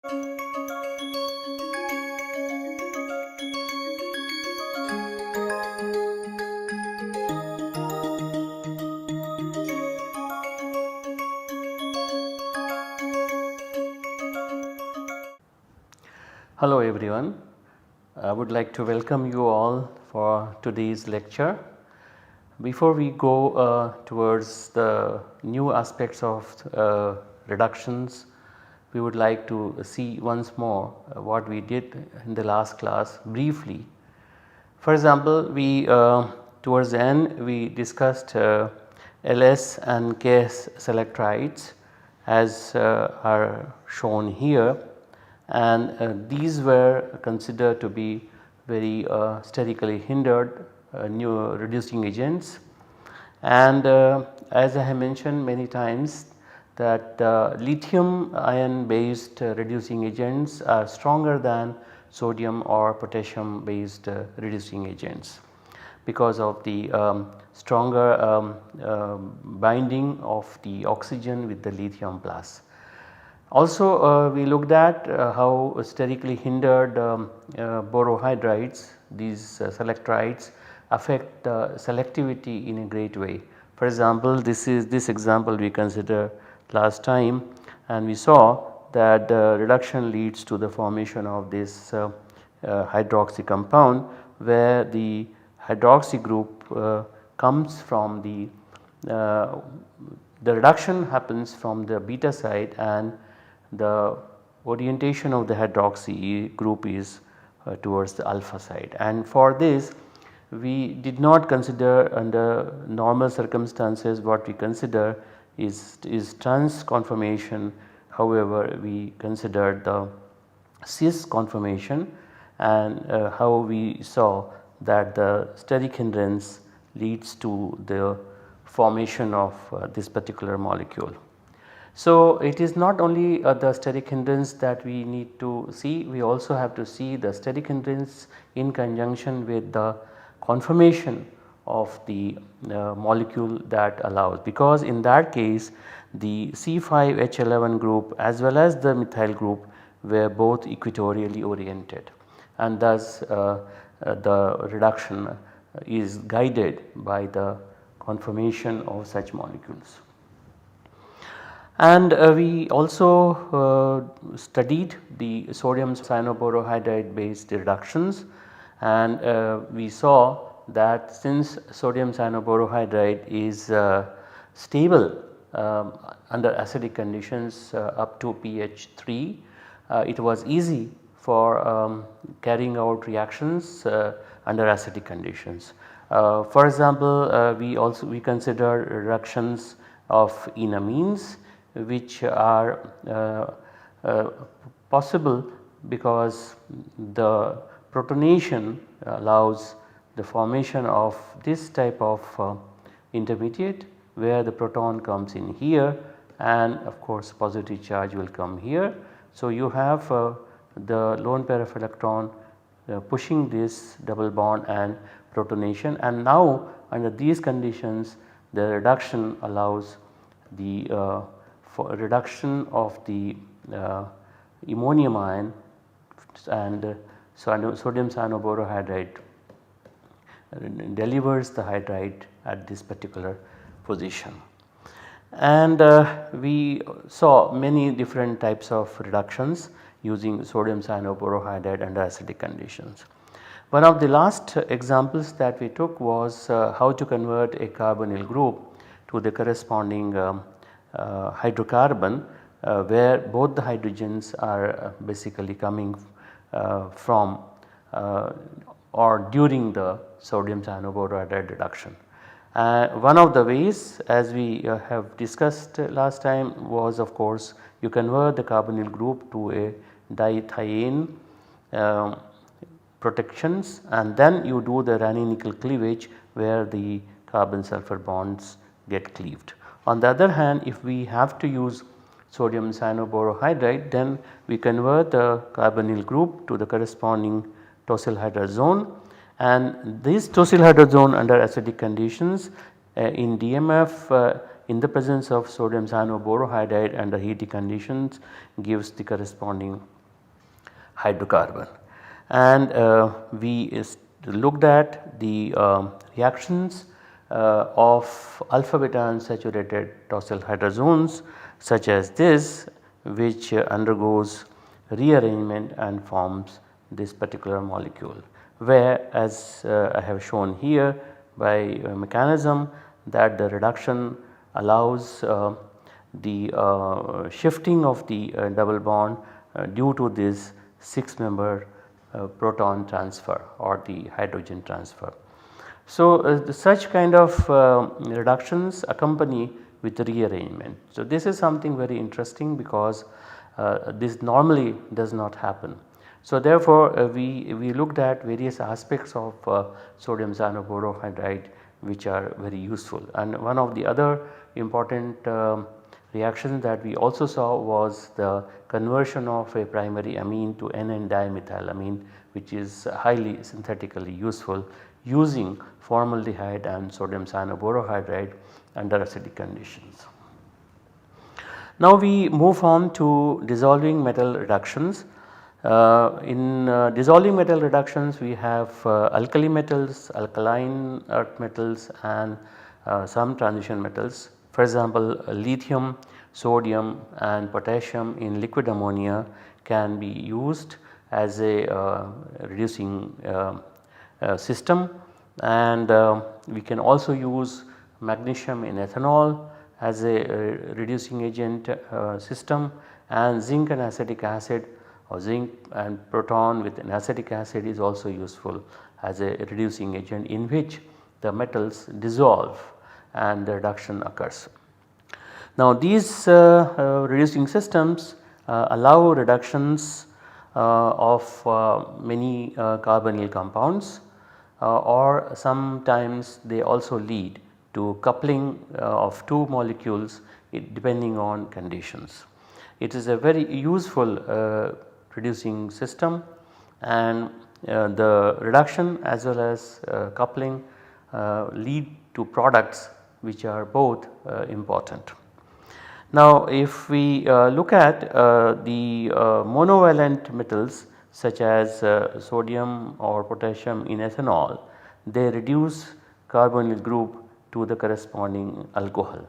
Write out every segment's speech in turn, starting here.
Hello everyone, I would like to welcome you all for today's lecture. Before we go towards the new aspects of reductions, we would like to see once more what we did in the last class briefly. For example, we towards the end we discussed LS and KS selectrides as are shown here, and these were considered to be very sterically hindered new reducing agents. And as I have mentioned many times that lithium ion based reducing agents are stronger than sodium or potassium based reducing agents because of the stronger binding of the oxygen with the lithium plus. Also we looked at how sterically hindered borohydrides, these selectrides affect selectivity in a great way. For example, this example we considered last time, and we saw that reduction leads to the formation of this hydroxy compound, where the hydroxy group comes from the reduction happens from the beta side, and the orientation of the hydroxy group is towards the alpha side. And for this we did not consider under normal circumstances. What we consider is trans conformation. However, we considered the cis conformation, and how we saw that the steric hindrance leads to the formation of this particular molecule. So, it is not only the steric hindrance that we need to see, we also have to see the steric hindrance in conjunction with the conformation of the molecule that allows, because in that case the C5H11 group as well as the methyl group were both equatorially oriented, and thus the reduction is guided by the conformation of such molecules. And we also studied the sodium cyanoborohydride based reductions, and we saw that since sodium cyanoborohydride is stable under acidic conditions up to pH 3, it was easy for carrying out reactions under acidic conditions. For example, we consider reductions of enamines, which are possible because the protonation allows the formation of this type of intermediate, where the proton comes in here and of course positive charge will come here. So, you have the lone pair of electron pushing this double bond and protonation, and now under these conditions the reduction allows the reduction of the ammonium ion and sodium cyanoborohydride delivers the hydride at this particular position. And we saw many different types of reductions using sodium cyanoborohydride under acidic conditions. One of the last examples that we took was how to convert a carbonyl group to the corresponding hydrocarbon, where both the hydrogens are basically coming from or during the sodium cyanoborohydride reduction. One of the ways, as we have discussed last time, was of course you convert the carbonyl group to a dithiene protections, and then you do the Raney nickel cleavage where the carbon sulfur bonds get cleaved. On the other hand, if we have to use sodium cyanoborohydride, then we convert the carbonyl group to the corresponding tosyl hydrazone, and this tosyl hydrazone under acidic conditions in DMF in the presence of sodium cyanoborohydride under heating conditions gives the corresponding hydrocarbon. And we looked at the reactions of alpha beta unsaturated tosyl hydrozones such as this, which undergoes rearrangement and forms this particular molecule, where as I have shown here by a mechanism that the reduction allows the shifting of the double bond due to this 6 member proton transfer or the hydrogen transfer. So, such kind of reductions accompany with rearrangement. So, this is something very interesting because this normally does not happen. So, therefore, we looked at various aspects of sodium cyanoborohydride which are very useful, and one of the other important reaction that we also saw was the conversion of a primary amine to NN dimethylamine, which is highly synthetically useful using formaldehyde and sodium cyanoborohydride under acidic conditions. Now we move on to dissolving metal reductions. In dissolving metal reductions we have alkali metals, alkaline earth metals and some transition metals. For example, lithium, sodium and potassium in liquid ammonia can be used as a reducing system, and we can also use magnesium in ethanol as a reducing agent system, and zinc and acetic acid or zinc and proton with an acetic acid is also useful as a reducing agent in which the metals dissolve and the reduction occurs. Now these reducing systems allow reductions of many carbonyl compounds or sometimes they also lead to coupling of two molecules depending on conditions. It is a very useful reducing system, and the reduction as well as coupling lead to products which are both important. Now if we look at the monovalent metals such as sodium or potassium in ethanol, they reduce carbonyl group to the corresponding alcohol.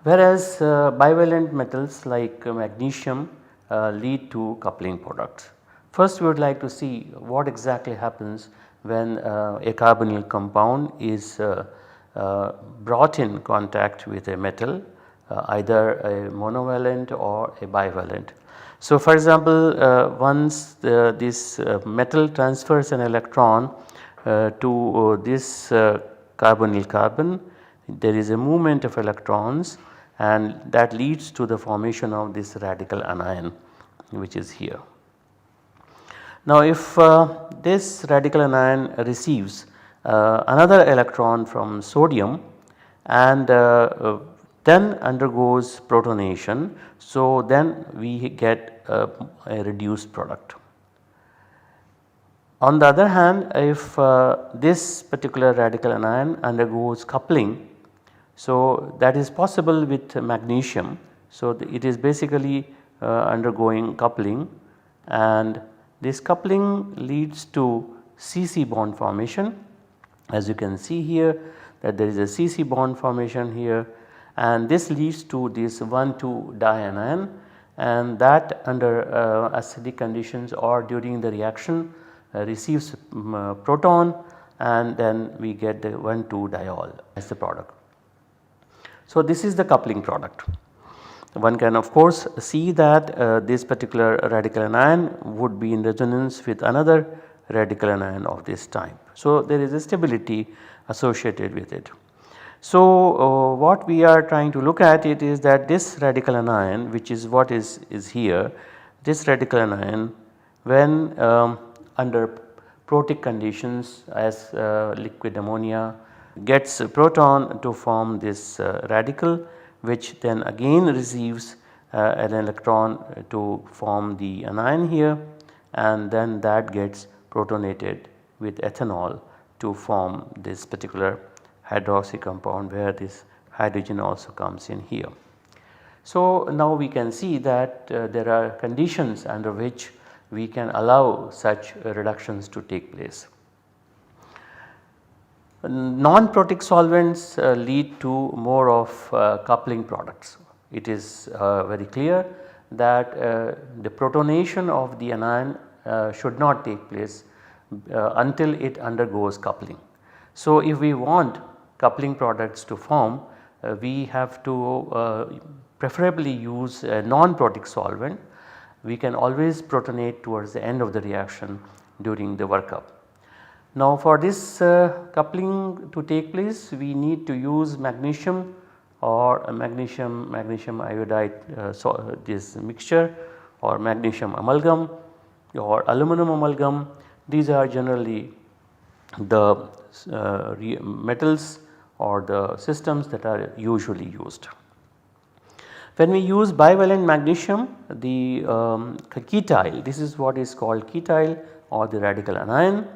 Whereas bivalent metals like magnesium lead to coupling products. First we would like to see what exactly happens when a carbonyl compound is brought in contact with a metal, either a monovalent or a bivalent. So for example, once this metal transfers an electron to this carbonyl carbon, there is a movement of electrons and that leads to the formation of this radical anion which is here. Now if this radical anion receives another electron from sodium and then undergoes protonation, so then we get a reduced product. On the other hand, if this particular radical anion undergoes coupling, so that is possible with magnesium. So it is basically undergoing coupling, and this coupling leads to CC bond formation. As you can see here that there is a CC bond formation here, and this leads to this 1,2 dianion, and that under acidic conditions or during the reaction receives proton, and then we get the 1,2 diol as the product. So this is the coupling product. One can of course see that this particular radical anion would be in resonance with another radical anion of this type. So there is a stability associated with it. So what we are trying to look at it is that this radical anion, which is what is here, this radical anion when under protic conditions as liquid ammonia gets a proton to form this radical, which then again receives an electron to form the anion here, and then that gets protonated with ethanol to form this particular hydroxy compound, where this hydrogen also comes in here. So now we can see that there are conditions under which we can allow such reductions to take place. Non-protic solvents lead to more of coupling products. It is very clear that the protonation of the anion should not take place until it undergoes coupling. So if we want coupling products to form, we have to preferably use a non-protic solvent. We can always protonate towards the end of the reaction during the workup. Now for this coupling to take place, we need to use magnesium or a magnesium iodide this mixture, or magnesium amalgam or aluminum amalgam. These are generally the metals or the systems that are usually used. When we use bivalent magnesium, the ketyl, this is what is called ketyl or the radical anion,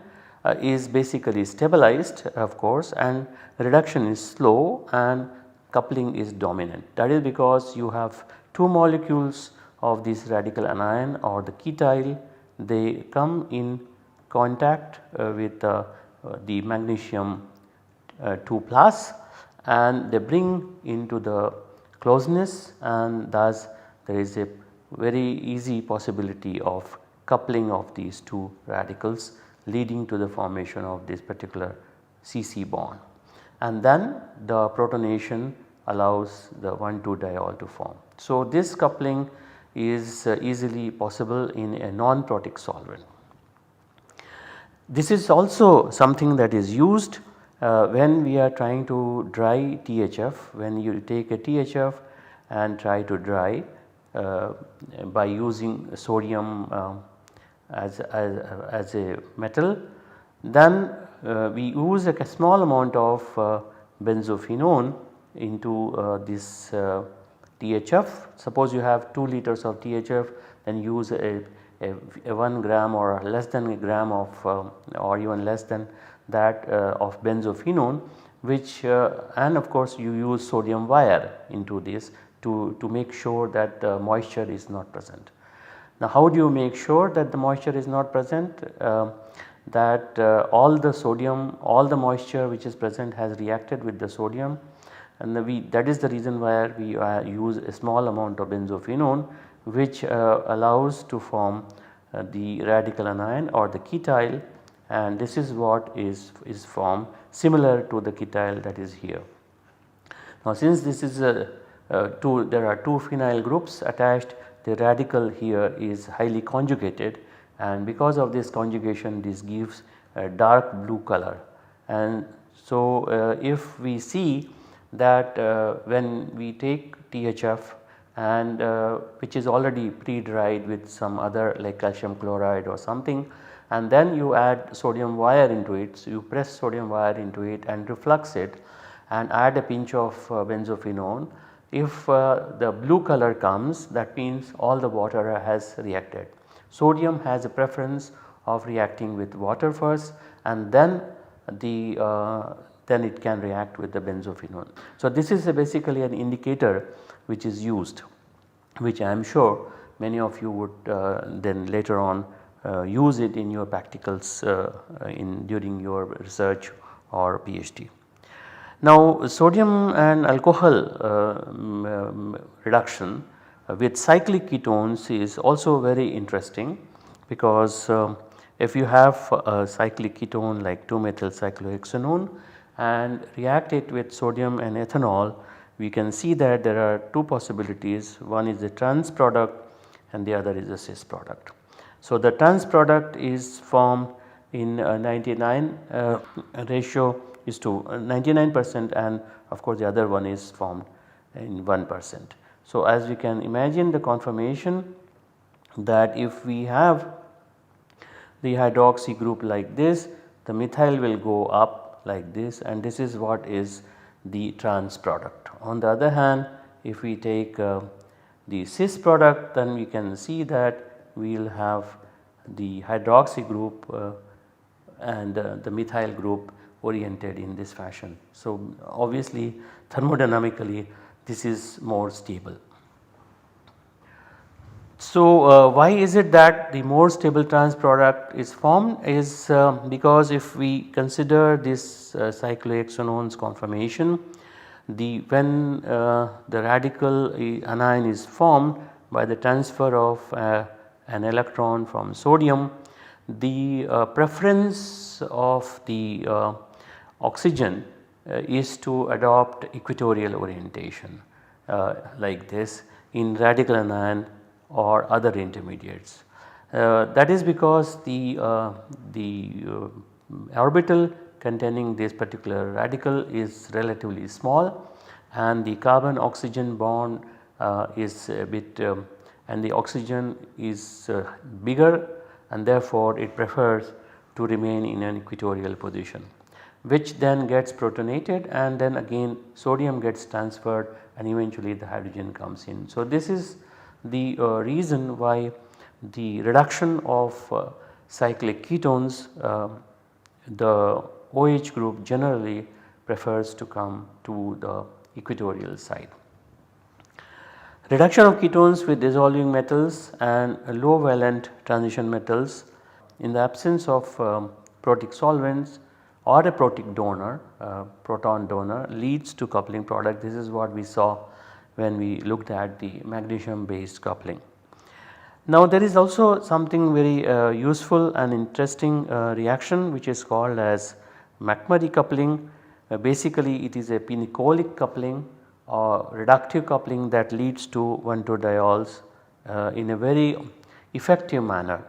is basically stabilized of course, and reduction is slow and coupling is dominant. That is because you have 2 molecules of this radical anion or the ketyl, they come in contact with the magnesium 2 plus, and they bring into the closeness, and thus there is a very easy possibility of coupling of these 2 radicals, leading to the formation of this particular CC bond, and then the protonation allows the 1,2 diol to form. So this coupling is easily possible in a non-protic solvent. This is also something that is used when we are trying to dry THF. When you take a THF and try to dry by using sodium as a metal, then we use a small amount of benzophenone into this THF. Suppose you have 2 liters of THF, then use a 1 gram or less than a gram of or even less than that of benzophenone, which and of course you use sodium wire into this to make sure that the moisture is not present. Now how do you make sure that the moisture is not present? That all the sodium, all the moisture which is present has reacted with the sodium, and that is the reason why we use a small amount of benzophenone, which allows to form the radical anion or the ketyl, and this is what is formed similar to the ketyl that is here. Now since this is there are 2 phenyl groups attached, the radical here is highly conjugated, and because of this conjugation this gives a dark blue color. And so if we see that when we take THF and which is already pre-dried with some other like calcium chloride or something, and then you add sodium wire into it. So you press sodium wire into it and reflux it and add a pinch of benzophenone. If the blue color comes, that means all the water has reacted. Sodium has a preference of reacting with water first, and then then it can react with the benzophenone. So this is basically an indicator which is used, which I am sure many of you would then later on use it in your practicals during your research or PhD. Now sodium and alcohol reduction with cyclic ketones is also very interesting, because if you have a cyclic ketone like 2-methyl cyclohexanone and react it with sodium and ethanol, we can see that there are 2 possibilities. One is the trans product and the other is the cis product. So the trans product is formed in 99 ratio is to 99%, and of course the other one is formed in 1%. So as we can imagine the conformation, that if we have the hydroxy group like this, the methyl will go up like this, and this is what is the trans product. On the other hand, if we take the cis product, then we can see that we will have the hydroxy group and the methyl group oriented in this fashion. So obviously thermodynamically this is more stable. So, why is it that the more stable trans product is formed is because if we consider this cyclohexanones conformation, when the radical anion is formed by the transfer of an electron from sodium, the preference of the oxygen is to adopt equatorial orientation like this in radical anion or other intermediates. That is because the orbital containing this particular radical is relatively small and the carbon oxygen bond is a bit and the oxygen is bigger, and therefore it prefers to remain in an equatorial position, which then gets protonated and then again sodium gets transferred and eventually the hydrogen comes in. So, this is the reason why the reduction of cyclic ketones, the OH group generally prefers to come to the equatorial side. Reduction of ketones with dissolving metals and low valent transition metals in the absence of protic solvents or a protic donor, proton donor, leads to coupling product. This is what we saw when we looked at the magnesium based coupling. Now, there is also something very useful and interesting reaction which is called as McMurray coupling. Basically it is a pinecolic coupling or reductive coupling that leads to 1,2-diols in a very effective manner.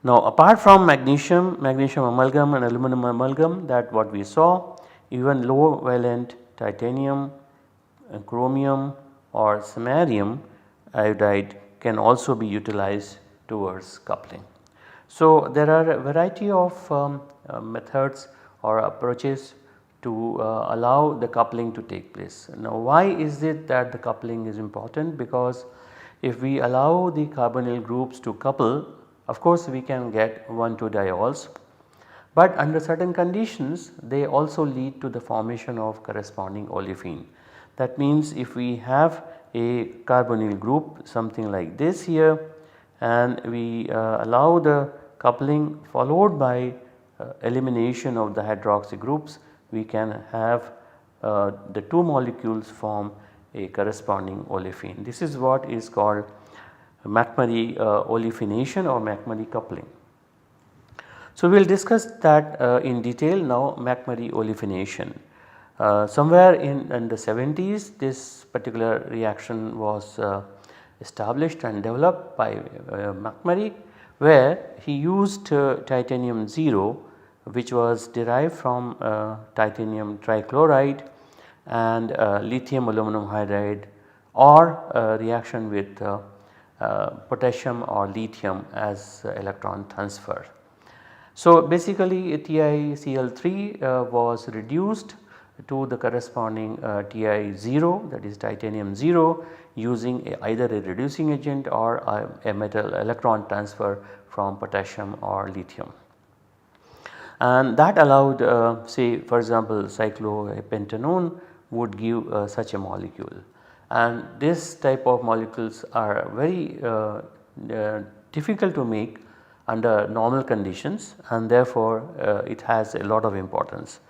Now, apart from magnesium amalgam and aluminum amalgam, that what we saw, even low valent titanium, chromium or samarium iodide can also be utilized towards coupling. So, there are a variety of methods or approaches to allow the coupling to take place. Now, why is it that the coupling is important? Because if we allow the carbonyl groups to couple, of course we can get 1,2-diols, but under certain conditions they also lead to the formation of corresponding olefin. That means if we have a carbonyl group something like this here and we allow the coupling followed by elimination of the hydroxy groups, we can have the two molecules form a corresponding olefin. This is what is called McMurray olefination or McMurray coupling. So, we will discuss that in detail now. McMurray olefination. Somewhere in the 70s this particular reaction was established and developed by McMurray, where he used titanium 0, which was derived from titanium trichloride and lithium aluminum hydride, or reaction with potassium or lithium as electron transfer. So, basically TiCl3 was reduced to the corresponding Ti0, that is titanium 0, using either a reducing agent or a metal electron transfer from potassium or lithium. And that allowed say for example cyclopentanone would give such a molecule, and this type of molecules are very difficult to make under normal conditions, and therefore it has a lot of importance.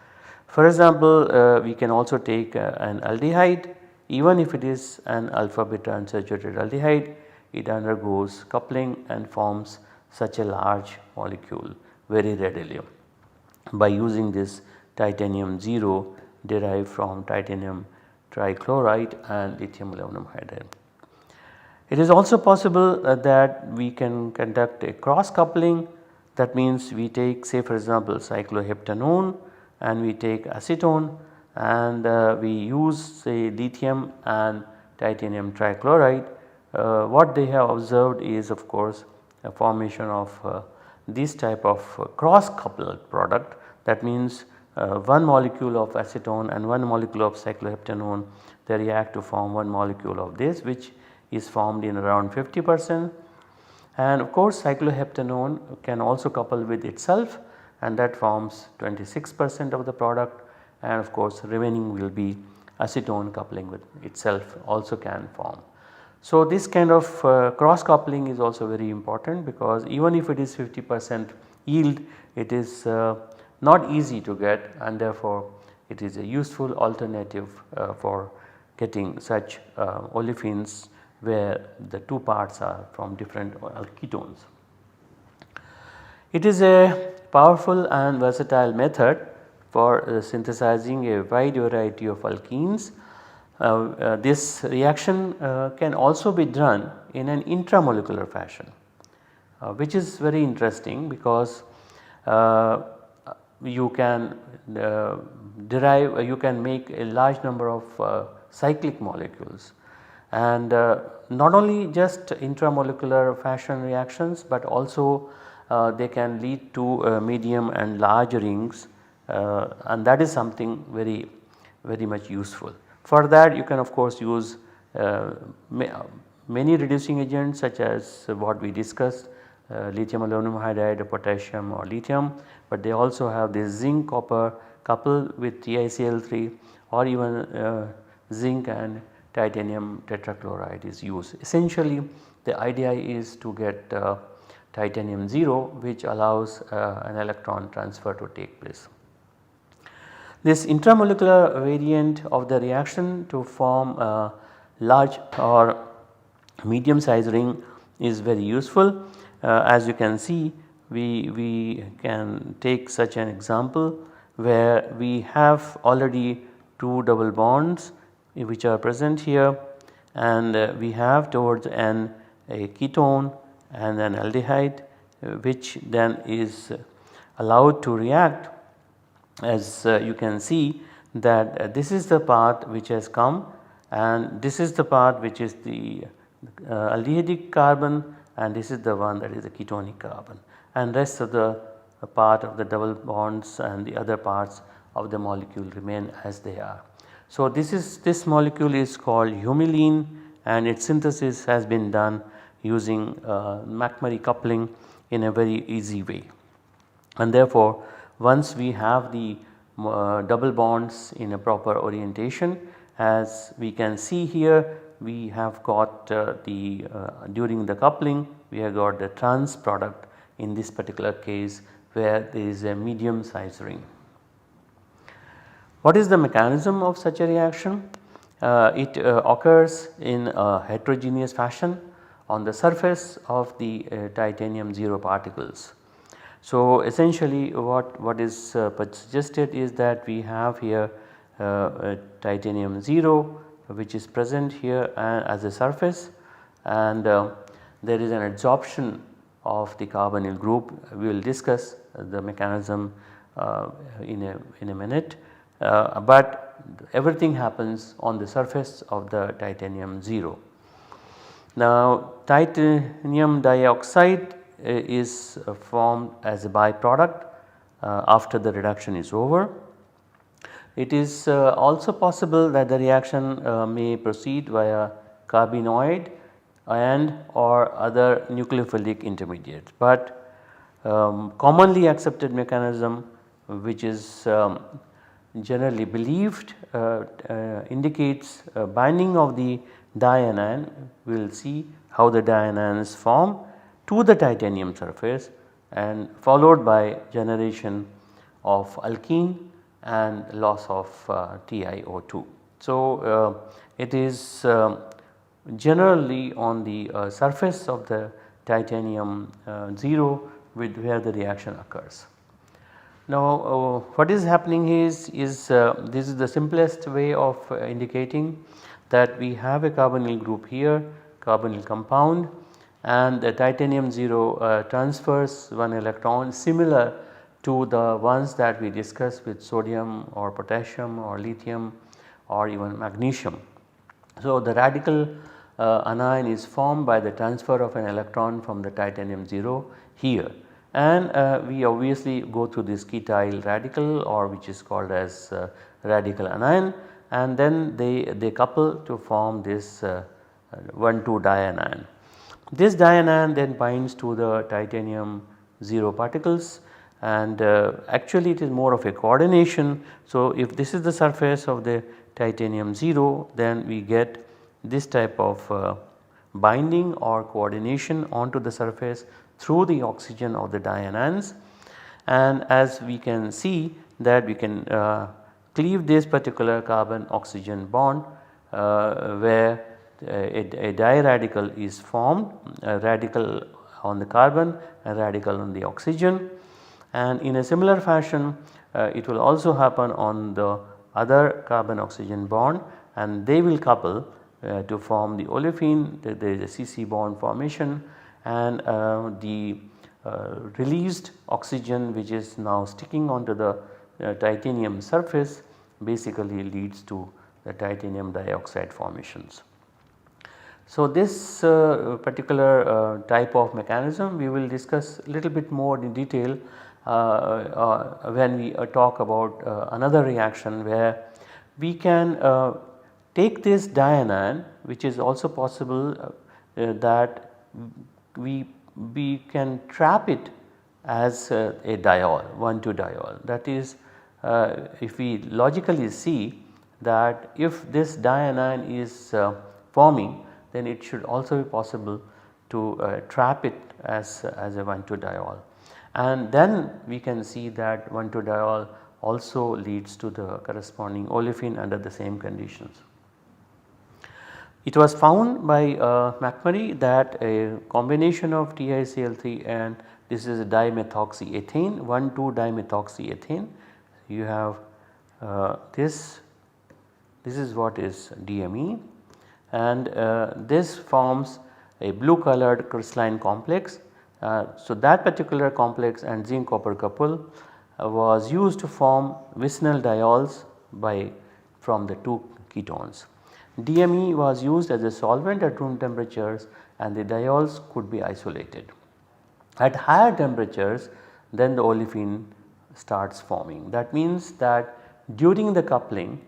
For example, we can also take an aldehyde, even if it is an alpha beta unsaturated aldehyde, it undergoes coupling and forms such a large molecule very readily by using this titanium 0 derived from titanium trichloride and lithium aluminum hydride. It is also possible that we can conduct a cross coupling. That means we take, say for example, cycloheptanone and we take acetone and we use say lithium and titanium trichloride. What they have observed is of course a formation of this type of cross coupled product. That means one molecule of acetone and one molecule of cycloheptanone, they react to form one molecule of this, which is formed in around 50%, and of course cycloheptanone can also couple with itself, and that forms 26% of the product, and of course remaining will be acetone coupling with itself also can form. So this kind of cross coupling is also very important, because even if it is 50% yield, it is not easy to get, and therefore it is a useful alternative for getting such olefins where the two parts are from different ketones. It is a powerful and versatile method for synthesizing a wide variety of alkenes. This reaction can also be done in an intramolecular fashion, which is very interesting, because you can you can make a large number of cyclic molecules, and not only just intramolecular fashion reactions, but also they can lead to medium and large rings, and that is something very much useful. For that you can of course use many reducing agents, such as what we discussed, lithium aluminum hydride, potassium or lithium, but they also have this zinc copper coupled with TiCl3, or even zinc and titanium tetrachloride is used. Essentially the idea is to get titanium 0, which allows an electron transfer to take place. This intramolecular variant of the reaction to form a large or medium size ring is very useful. As you can see, we can take such an example where we have already two double bonds which are present here, and we have towards N a ketone and an aldehyde, which then is allowed to react. As you can see that this is the path which has come, and this is the path which is the aldehydic carbon, and this is the one that is the ketonic carbon, and rest of the part of the double bonds and the other parts of the molecule remain as they are. So this molecule is called humulene, and its synthesis has been done using McMurray coupling in a very easy way, and therefore once we have the double bonds in a proper orientation, as we can see here, we have got during the coupling we have got the trans product in this particular case, where there is a medium size ring. What is the mechanism of such a reaction? It occurs in a heterogeneous fashion on the surface of the titanium 0 particles. So essentially what is suggested is that we have here titanium 0 which is present here as a surface, and there is an adsorption of the carbonyl group. We will discuss the mechanism in a minute, but everything happens on the surface of the titanium 0. Now titanium dioxide is formed as a byproduct after the reduction is over. It is also possible that the reaction may proceed via carbenoid and or other nucleophilic intermediates, but commonly accepted mechanism, which is generally believed, indicates binding of the dianion. We will see how the dianions form to the titanium surface, and followed by generation of alkene and loss of TiO2. So it is generally on the surface of the titanium 0 with where the reaction occurs. Now what is happening is this is the simplest way of indicating that we have a carbonyl group here, carbonyl compound, and the titanium 0 transfers one electron similar to the ones that we discussed with sodium or potassium or lithium or even magnesium. So the radical anion is formed by the transfer of an electron from the titanium 0 here, and we obviously go through this ketyl radical, or which is called as radical anion, and then they couple to form this 1,2 dianion. This dianion then binds to the titanium 0 particles, and actually it is more of a coordination. So, if this is the surface of the titanium 0, then we get this type of binding or coordination onto the surface through the oxygen of the dianions, and as we can see that we can cleave this particular carbon oxygen bond where a diradical is formed, a radical on the carbon, a radical on the oxygen, and in a similar fashion it will also happen on the other carbon oxygen bond, and they will couple to form the olefin. There is a CC bond formation, and the released oxygen which is now sticking onto the titanium surface basically leads to the titanium dioxide formations. So, this particular type of mechanism we will discuss a little bit more in detail when we talk about another reaction where we can take this dianion, which is also possible that we can trap it as a diol, 1,2 diol. That is, if we logically see that if this dianion is forming, then it should also be possible to trap it as a 1,2 diol, and then we can see that 1,2 diol also leads to the corresponding olefin under the same conditions. It was found by McMurray that a combination of TiCl3 and this is a dimethoxyethane, 1,2-dimethoxyethane. You have this is what is DME, and this forms a blue colored crystalline complex. So, that particular complex and zinc copper couple was used to form vicinal diols from the 2 ketones. DME was used as a solvent at room temperatures, and the diols could be isolated. At higher temperatures, then the olefin starts forming. That means that during the coupling,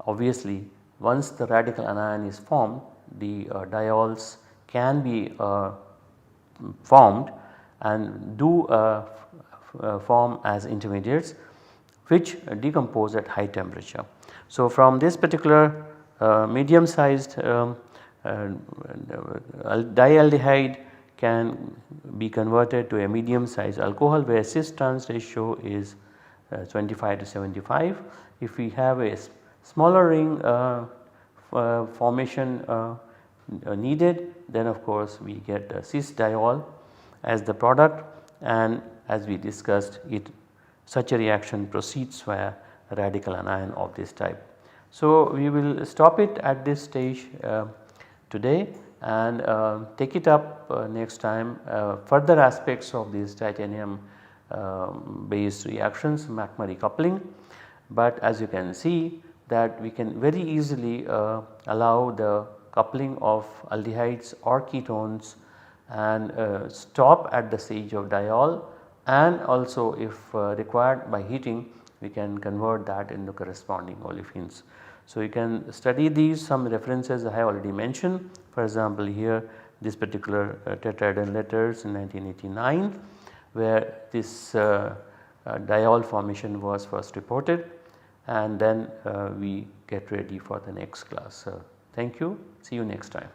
obviously once the radical anion is formed, the diols can be formed and do form as intermediates which decompose at high temperature. So, from this particular medium sized dialdehyde can be converted to a medium sized alcohol where cis trans ratio is 25 to 75. If we have a smaller ring formation needed, then of course we get a cis diol as the product, and as we discussed such a reaction proceeds via radical anion of this type. So, we will stop it at this stage today and take it up next time further aspects of these titanium based reactions, McMurray coupling. But as you can see that we can very easily allow the coupling of aldehydes or ketones and stop at the stage of diol, and also if required by heating we can convert that into corresponding olefins. So, you can study these, some references I have already mentioned. For example, here this particular Tetrahedron Letters in 1989 where this diol formation was first reported, and then we get ready for the next class. Thank you, see you next time.